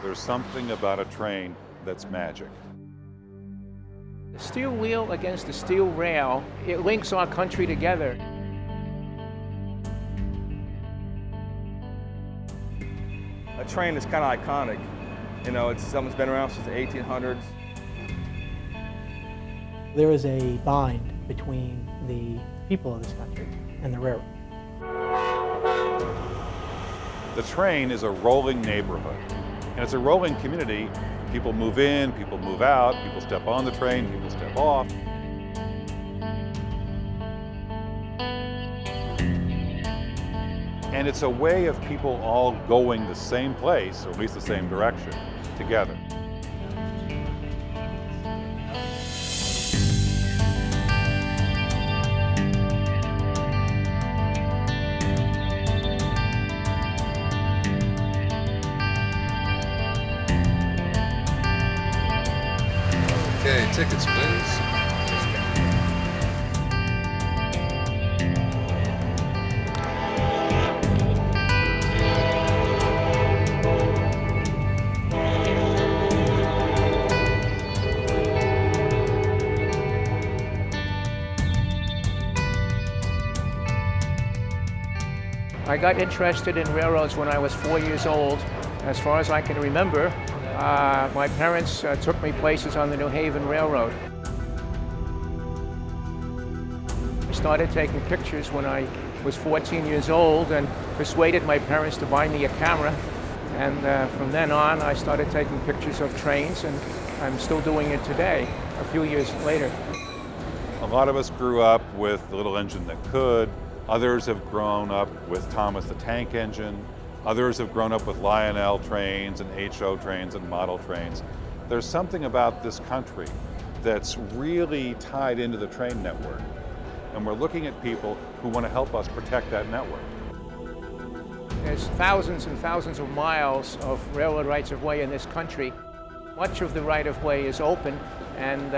There's something about a train that's magic. The steel wheel against the steel rail, it links our country together. A train is kind of iconic. You know, it's something that's been around since the 1800s. There is a bind between the people of this country and the railroad. The train is a rolling neighborhood, and it's a rolling community. People move in, people move out, people step on the train, people step off. And it's a way of people all going the same place, or at least the same direction, together. Okay, tickets, please. I got interested in railroads when I was 4 years old. As far as I can remember, my parents took me places on the New Haven Railroad. I started taking pictures when I was 14 years old and persuaded my parents to buy me a camera. And from then on, I started taking pictures of trains, and I'm still doing it today, a few years later. A lot of us grew up with the little engine that could. Others have grown up with Thomas the Tank Engine. Others have grown up with Lionel trains and HO trains and model trains. There's something about this country that's really tied into the train network. And we're looking at people who want to help us protect that network. There's thousands and thousands of miles of railroad rights-of-way in this country. Much of the right-of-way is open, and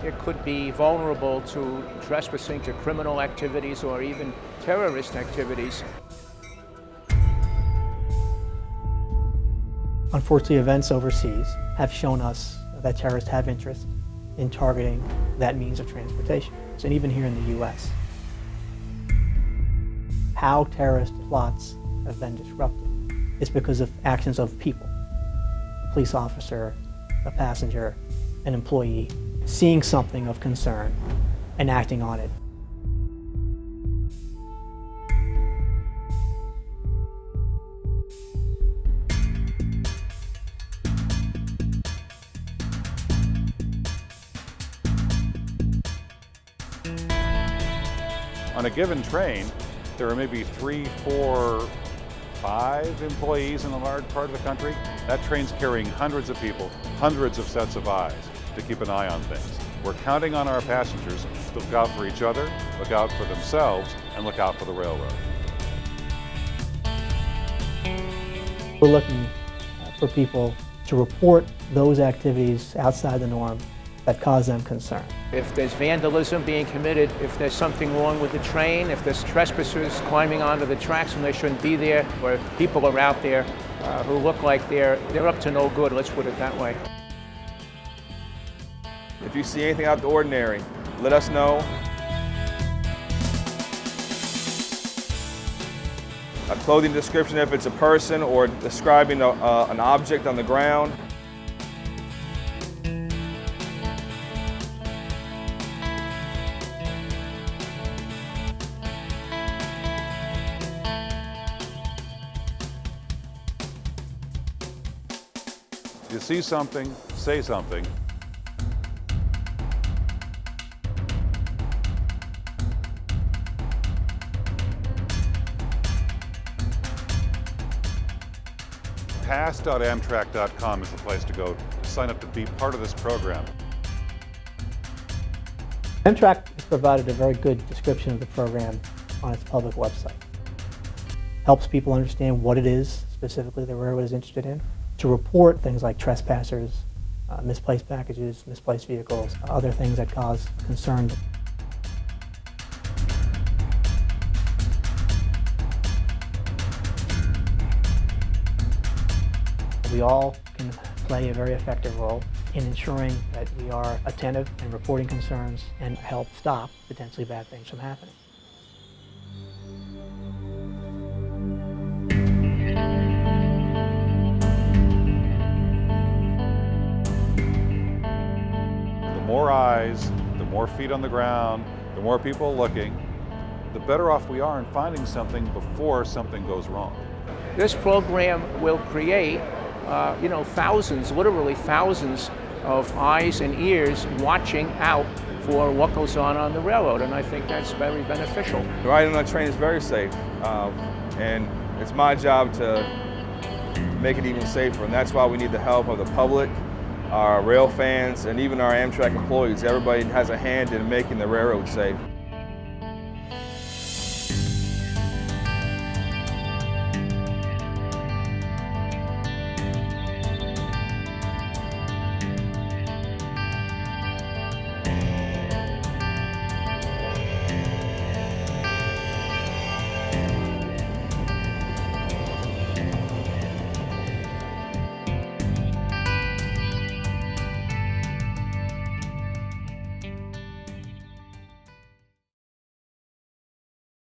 it could be vulnerable to trespassing, to criminal activities, or even terrorist activities. Unfortunately, events overseas have shown us that terrorists have interest in targeting that means of transportation, and even here in the U.S. How terrorist plots have been disrupted is because of actions of people, a police officer, a passenger, an employee, seeing something of concern and acting on it. On a given train, there are maybe 3, 4, 5 employees in a large part of the country. That train's carrying hundreds of people, hundreds of sets of eyes to keep an eye on things. We're counting on our passengers to look out for each other, look out for themselves, and look out for the railroad. We're looking for people to report those activities outside the norm that cause them concern. If there's vandalism being committed, if there's something wrong with the train, if there's trespassers climbing onto the tracks when they shouldn't be there, or people are out there who look like they're up to no good, let's put it that way. If you see anything out of the ordinary, let us know. A clothing description if it's a person, or describing an object on the ground. If you see something, say something. Pass.amtrak.com is the place to go to sign up to be part of this program. Amtrak has provided a very good description of the program on its public website. Helps people understand what it is specifically the railroad is interested in, to report things like trespassers, misplaced packages, misplaced vehicles, other things that cause concern. We all can play a very effective role in ensuring that we are attentive and reporting concerns and help stop potentially bad things from happening. The more eyes, the more feet on the ground, the more people looking, the better off we are in finding something before something goes wrong. This program will create, thousands, literally thousands of eyes and ears watching out for what goes on the railroad, and I think that's very beneficial. Riding on a train is very safe, and it's my job to make it even safer, and that's why we need the help of the public, our rail fans, and even our Amtrak employees. Everybody has a hand in making the railroad safe.